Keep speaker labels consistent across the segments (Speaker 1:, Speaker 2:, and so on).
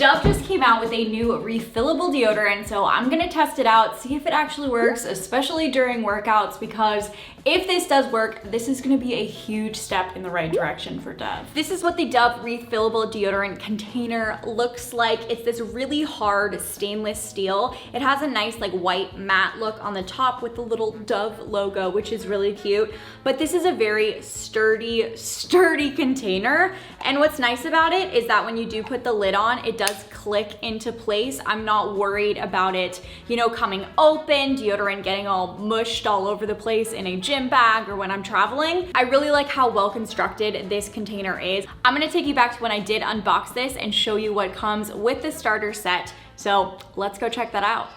Speaker 1: Dove just came out with a new refillable deodorant, so I'm gonna test it out, see if it actually works, especially during workouts, because if this does work, this is gonna be a huge step in the right direction for Dove. This is what the Dove refillable deodorant container looks like. It's this really hard stainless steel. It has a nice like white matte look on the top with the little Dove logo, which is really cute. But this is a very sturdy container. And what's nice about it is that when you do put the lid on, it does click into place. I'm not worried about it, you know, coming open, deodorant getting all mushed all over the place in a gym bag or when I'm traveling. I really like how well constructed this container is. I'm gonna take you back to when I did unbox this and show you what comes with the starter set. So let's go check that out.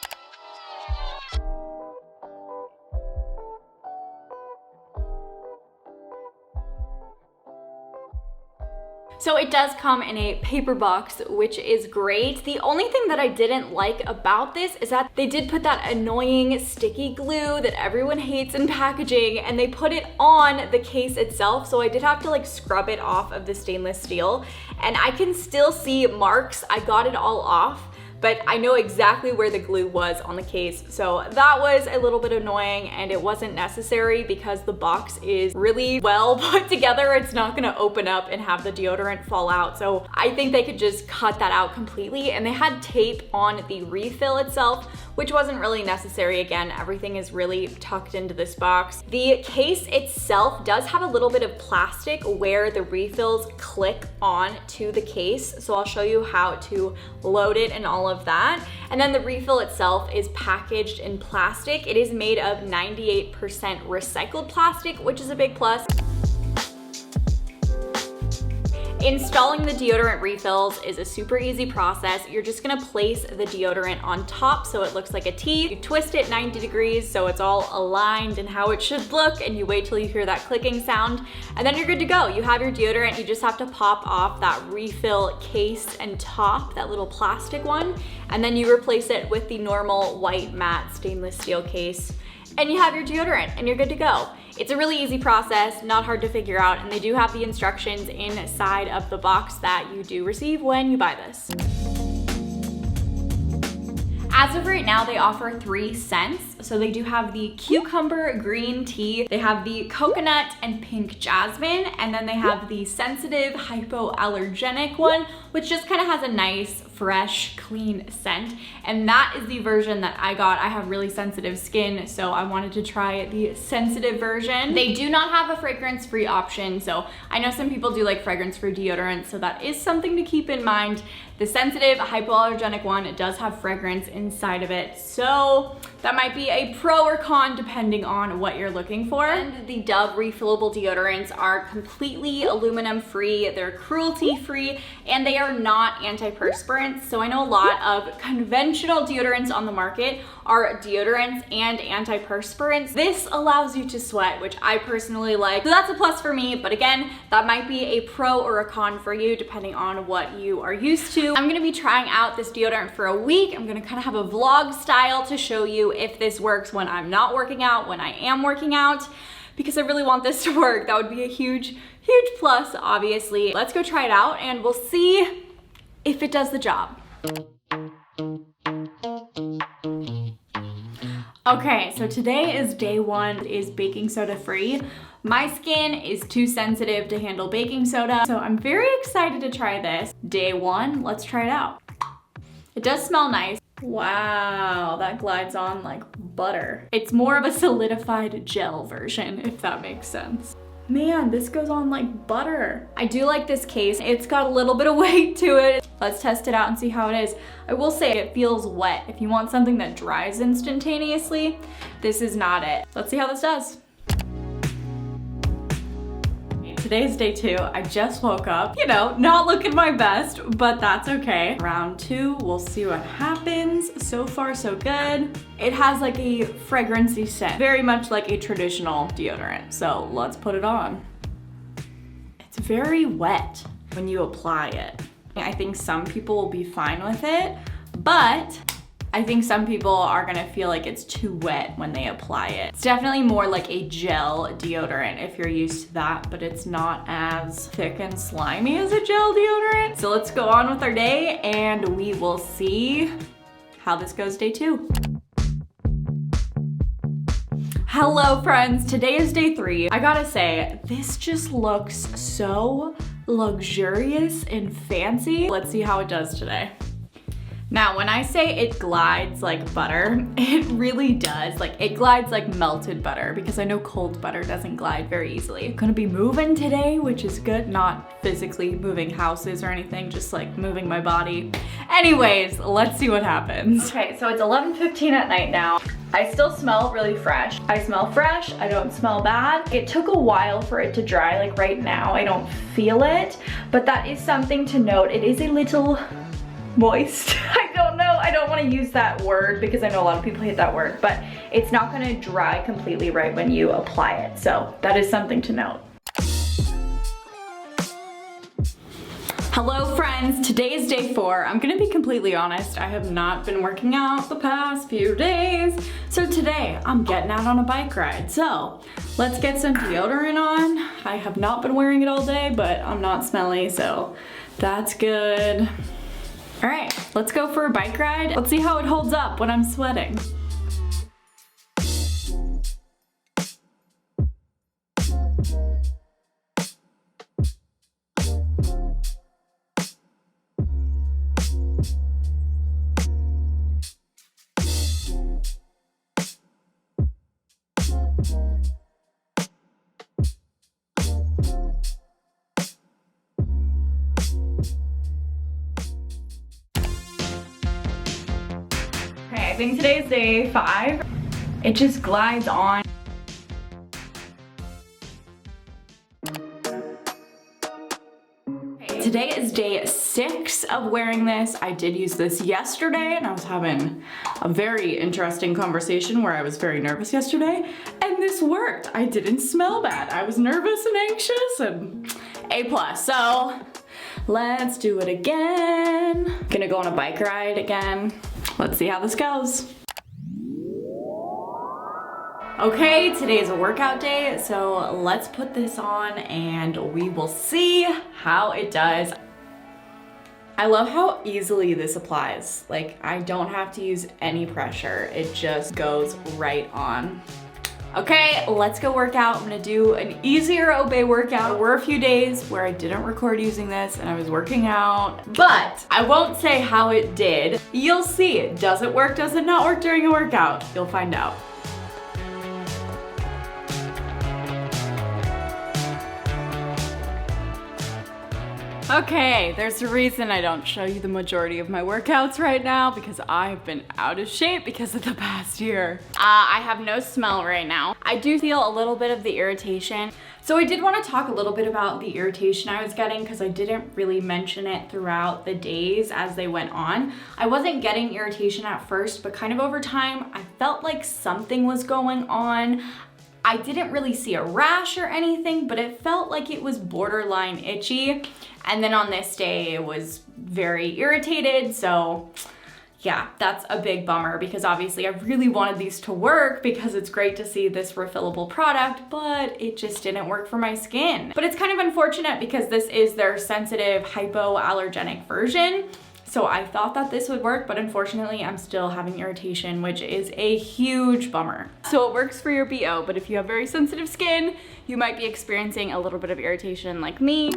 Speaker 1: So it does come in a paper box, which is great. The only thing that I didn't like about this is that they did put that annoying sticky glue that everyone hates in packaging, and they put it on the case itself. So I did have to like scrub it off of the stainless steel, and I can still see marks. I got it all off, but I know exactly where the glue was on the case. So that was a little bit annoying, and it wasn't necessary because the box is really well put together. It's not gonna open up and have the deodorant fall out. So I think they could just cut that out completely. And they had tape on the refill itself, which wasn't really necessary. Again, everything is really tucked into this box. The case itself does have a little bit of plastic where the refills click on to the case. So I'll show you how to load it and all of that. And then the refill itself is packaged in plastic. It is made of 98% recycled plastic, which is a big plus. Installing the deodorant refills is a super easy process. You're just gonna place the deodorant on top so it looks like a T. You twist it 90 degrees so it's all aligned and how it should look, and you wait till you hear that clicking sound, and then you're good to go. You have your deodorant. You just have to pop off that refill case and top, that little plastic one, and then you replace it with the normal white matte stainless steel case, and you have your deodorant and you're good to go. It's a really easy process, not hard to figure out, and they do have the instructions inside of the box that you do receive when you buy this. As of right now, they offer 3 scents. So they do have the cucumber green tea, they have the coconut and pink jasmine, and then they have the sensitive hypoallergenic one, which just kind of has a nice, fresh, clean scent. And that is the version that I got. I have really sensitive skin, so I wanted to try the sensitive version. They do not have a fragrance-free option, so I know some people do like fragrance-free deodorant, so that is something to keep in mind. The sensitive hypoallergenic one, it does have fragrance inside of it, so that might be a pro or con depending on what you're looking for. And the Dove refillable deodorants are completely aluminum free, they're cruelty free, and they are not antiperspirants. So I know a lot of conventional deodorants on the market are deodorants and antiperspirants. This allows you to sweat, which I personally like. So that's a plus for me, but again, that might be a pro or a con for you depending on what you are used to. I'm gonna be trying out this deodorant for a week. I'm gonna kind of have a vlog style to show you if this works when I'm not working out, when I am working out, because I really want this to work. That would be a huge plus, obviously. Let's go try it out and we'll see if it does the job. Okay, so today is day 1, is baking soda free. My skin is too sensitive to handle baking soda, so I'm very excited to try this. Day 1, let's try it out. It does smell nice. Wow, that glides on like butter. It's more of a solidified gel version, if that makes sense. Man, this goes on like butter. I do like this case. It's got a little bit of weight to it. Let's test it out and see how it is. I will say it feels wet. If you want something that dries instantaneously, this is not it. Let's see how this does. Today's day 2. I just woke up, you know, not looking my best, but that's okay. Round 2, we'll see what happens. So far, so good. It has like a fragrancy scent, very much like a traditional deodorant. So let's put it on. It's very wet when you apply it. I think some people will be fine with it, but I think some people are gonna feel like it's too wet when they apply it. It's definitely more like a gel deodorant if you're used to that, but it's not as thick and slimy as a gel deodorant. So let's go on with our day and we will see how this goes day 2. Hello friends, today is day 3. I gotta say, this just looks so luxurious and fancy. Let's see how it does today. Now, when I say it glides like butter, it really does. Like, it glides like melted butter because I know cold butter doesn't glide very easily. I'm gonna be moving today, which is good. Not physically moving houses or anything, just like moving my body. Anyways, let's see what happens. Okay, so it's 11:15 at night now. I still smell really fresh. I smell fresh, I don't smell bad. It took a while for it to dry, like right now I don't feel it, but that is something to note. It is a little moist. I don't know, I don't want to use that word because I know a lot of people hate that word, but it's not going to dry completely right when you apply it. So that is something to note. Hello friends, today is day 4. I'm gonna be completely honest, I have not been working out the past few days. So today, I'm getting out on a bike ride. So let's get some deodorant on. I have not been wearing it all day, but I'm not smelly, so that's good. All right, let's go for a bike ride. Let's see how it holds up when I'm sweating. I think today is day 5. It just glides on. Today is day 6 of wearing this. I did use this yesterday and I was having a very interesting conversation where I was very nervous yesterday and this worked. I didn't smell bad. I was nervous and anxious and A+. So let's do it again. Gonna go on a bike ride again. Let's see how this goes. Okay, today is a workout day, so let's put this on and we will see how it does. I love how easily this applies. Like, I don't have to use any pressure. It just goes right on. Okay, let's go work out. I'm gonna do an easier obey workout. There were a few days where I didn't record using this and I was working out, but I won't say how it did. You'll see. Does it work? Does it not work during a workout? You'll find out. Okay, there's a reason I don't show you the majority of my workouts right now because I've been out of shape because of the past year. I have no smell right now. I do feel a little bit of the irritation. So I did want to talk a little bit about the irritation I was getting because I didn't really mention it throughout the days as they went on. I wasn't getting irritation at first, but kind of over time, I felt like something was going on. I didn't really see a rash or anything, but it felt like it was borderline itchy. And then on this day, it was very irritated. So yeah, that's a big bummer because obviously I really wanted these to work because it's great to see this refillable product, but it just didn't work for my skin. But it's kind of unfortunate because this is their sensitive hypoallergenic version. So I thought that this would work, but unfortunately I'm still having irritation, which is a huge bummer. So it works for your BO, but if you have very sensitive skin, you might be experiencing a little bit of irritation like me.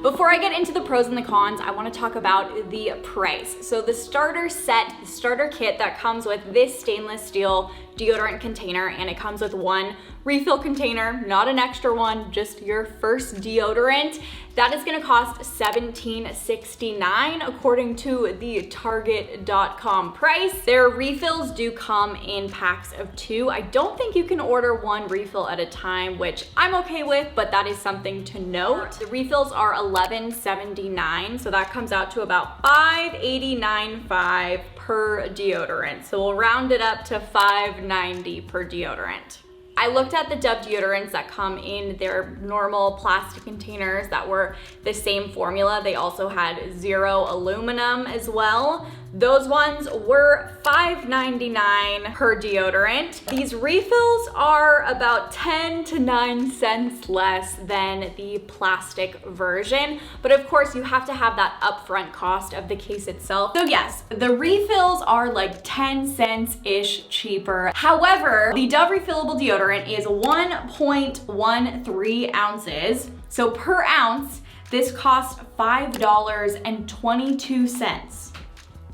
Speaker 1: Before I get into the pros and the cons, I want to talk about the price. So the starter set, the starter kit that comes with this stainless steel deodorant container, and it comes with one refill container, not an extra one, just your first deodorant. That is gonna cost $17.69 according to the Target.com price. Their refills do come in packs of 2. I don't think you can order one refill at a time, which I'm okay with, but that is something to note. The refills are $11.79, so that comes out to about $5.89.5 per deodorant. So we'll round it up to $5.90 per deodorant. I looked at the Dove deodorants that come in their normal plastic containers that were the same formula. They also had 0 aluminum as well. Those ones were $5.99 per deodorant. These refills are about 10 to 9 cents less than the plastic version, but of course you have to have that upfront cost of the case itself. So yes, the refills are like 10 cents-ish cheaper. However, the Dove refillable deodorant is 1.13 ounces. So per ounce, this costs $5.22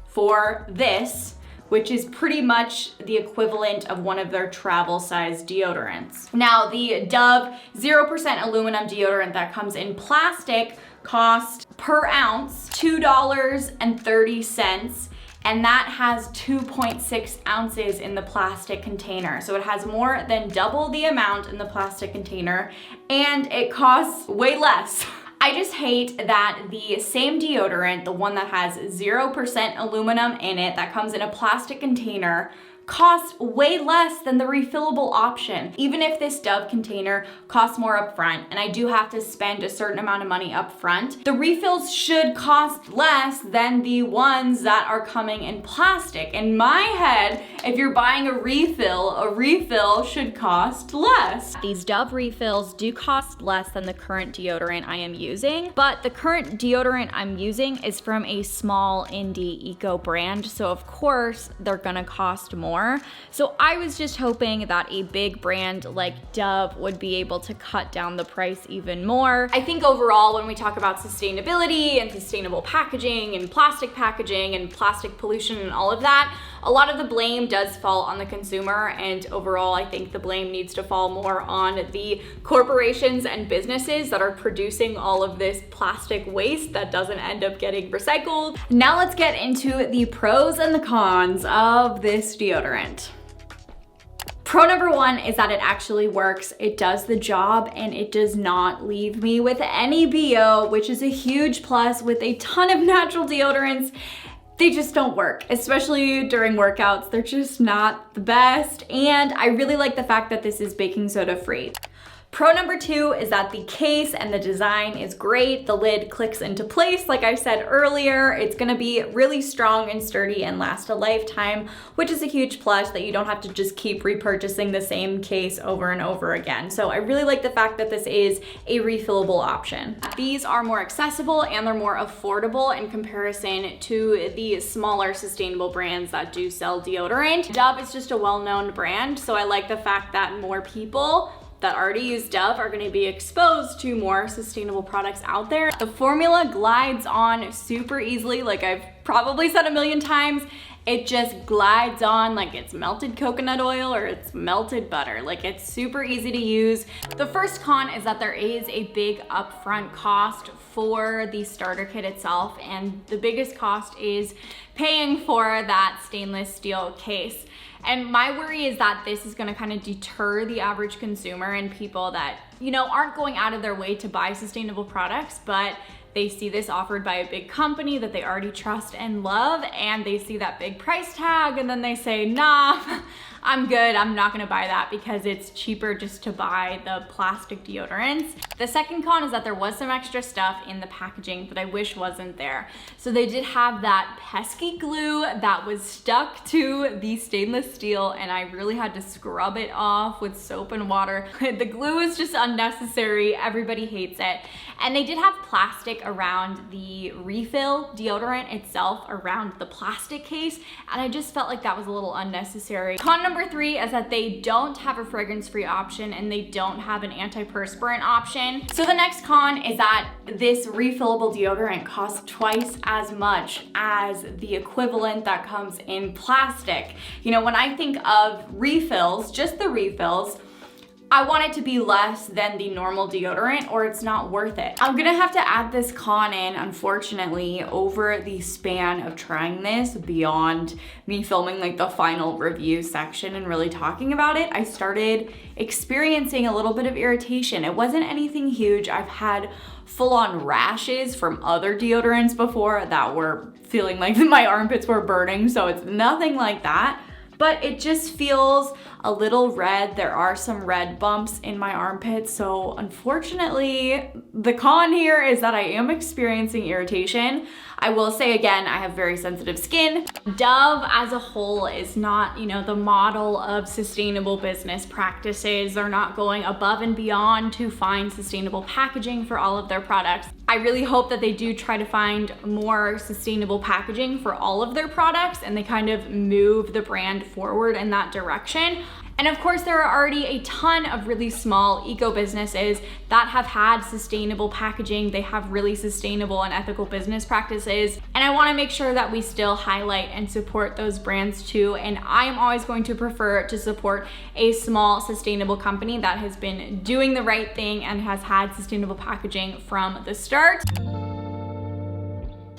Speaker 1: for this, which is pretty much the equivalent of one of their travel size deodorants. Now, the Dove 0% aluminum deodorant that comes in plastic costs per ounce $2.30, and that has 2.6 ounces in the plastic container. So it has more than double the amount in the plastic container, and it costs way less. I just hate that the same deodorant, the one that has 0% aluminum in it, that comes in a plastic container, costs way less than the refillable option. Even if this Dove container costs more upfront, and I do have to spend a certain amount of money upfront, the refills should cost less than the ones that are coming in plastic. In my head, if you're buying a refill should cost less. These Dove refills do cost less than the current deodorant I am using, but the current deodorant I'm using is from a small indie eco brand, so of course they're gonna cost more. So I was just hoping that a big brand like Dove would be able to cut down the price even more. I think overall, when we talk about sustainability and sustainable packaging and plastic pollution and all of that, a lot of the blame does fall on the consumer, and overall I think the blame needs to fall more on the corporations and businesses that are producing all of this plastic waste that doesn't end up getting recycled. Now let's get into the pros and the cons of this deodorant. Pro number 1 is that it actually works. It does the job and it does not leave me with any BO, which is a huge plus with a ton of natural deodorants. They just don't work, especially during workouts. They're just not the best. And I really like the fact that this is baking soda free. Pro number 2 is that the case and the design is great. The lid clicks into place. Like I said earlier, it's gonna be really strong and sturdy and last a lifetime, which is a huge plus that you don't have to just keep repurchasing the same case over and over again. So I really like the fact that this is a refillable option. These are more accessible and they're more affordable in comparison to the smaller sustainable brands that do sell deodorant. Dove is just a well-known brand, so I like the fact that more people that already use Dove are gonna be exposed to more sustainable products out there. The formula glides on super easily, like I've probably said a million times. It just glides on like it's melted coconut oil or it's melted butter. Like, it's super easy to use. The first con is that there is a big upfront cost for the starter kit itself, and the biggest cost is paying for that stainless steel case. And my worry is that this is gonna kind of deter the average consumer and people that, you know, aren't going out of their way to buy sustainable products, but they see this offered by a big company that they already trust and love, and they see that big price tag, and then they say, nah, I'm good, I'm not gonna buy that because it's cheaper just to buy the plastic deodorants. The second con is that there was some extra stuff in the packaging that I wish wasn't there. So they did have that pesky glue that was stuck to the stainless steel, and I really had to scrub it off with soap and water. The glue is just unnecessary, everybody hates it. And they did have plastic around the refill deodorant itself, around the plastic case, and I just felt like that was a little unnecessary. Con number 3 is that they don't have a fragrance-free option and they don't have an antiperspirant option. So the next con is that this refillable deodorant costs twice as much as the equivalent that comes in plastic. You know, when I think of refills, just the refills, I want it to be less than the normal deodorant or it's not worth it. I'm gonna have to add this con in, unfortunately, over the span of trying this beyond me filming like the final review section and really talking about it. I started experiencing a little bit of irritation. It wasn't anything huge. I've had full-on rashes from other deodorants before that were feeling like my armpits were burning, so it's nothing like that. But it just feels a little red. There are some red bumps in my armpits, so unfortunately, the con here is that I am experiencing irritation. I will say again, I have very sensitive skin. Dove as a whole is not, you know, the model of sustainable business practices. They're not going above and beyond to find sustainable packaging for all of their products. I really hope that they do try to find more sustainable packaging for all of their products and they kind of move the brand forward in that direction. And of course, there are already a ton of really small eco businesses that have had sustainable packaging. They have really sustainable and ethical business practices. And I wanna make sure that we still highlight and support those brands too. And I am always going to prefer to support a small sustainable company that has been doing the right thing and has had sustainable packaging from the start.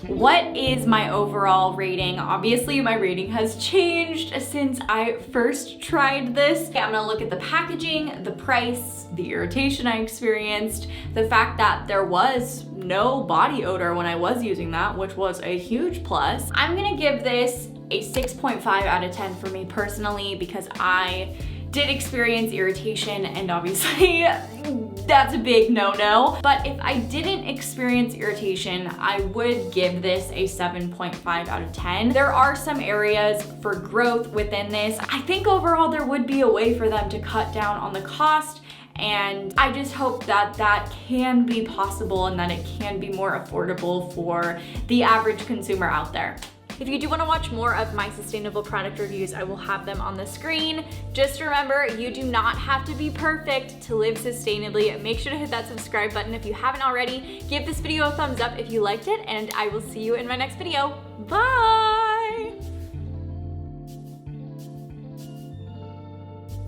Speaker 1: What is my overall rating? Obviously, my rating has changed since I first tried this. Okay, I'm gonna look at the packaging, the price, the irritation I experienced, the fact that there was no body odor when I was using that, which was a huge plus. I'm gonna give this a 6.5 out of 10 for me personally because I did experience irritation and obviously that's a big no-no. But if I didn't experience irritation, I would give this a 7.5 out of 10. There are some areas for growth within this. I think overall there would be a way for them to cut down on the cost, and I just hope that that can be possible and that it can be more affordable for the average consumer out there. If you do want to watch more of my sustainable product reviews, I will have them on the screen. Just remember, you do not have to be perfect to live sustainably. Make sure to hit that subscribe button if you haven't already. Give this video a thumbs up if you liked it, and I will see you in my next video. Bye!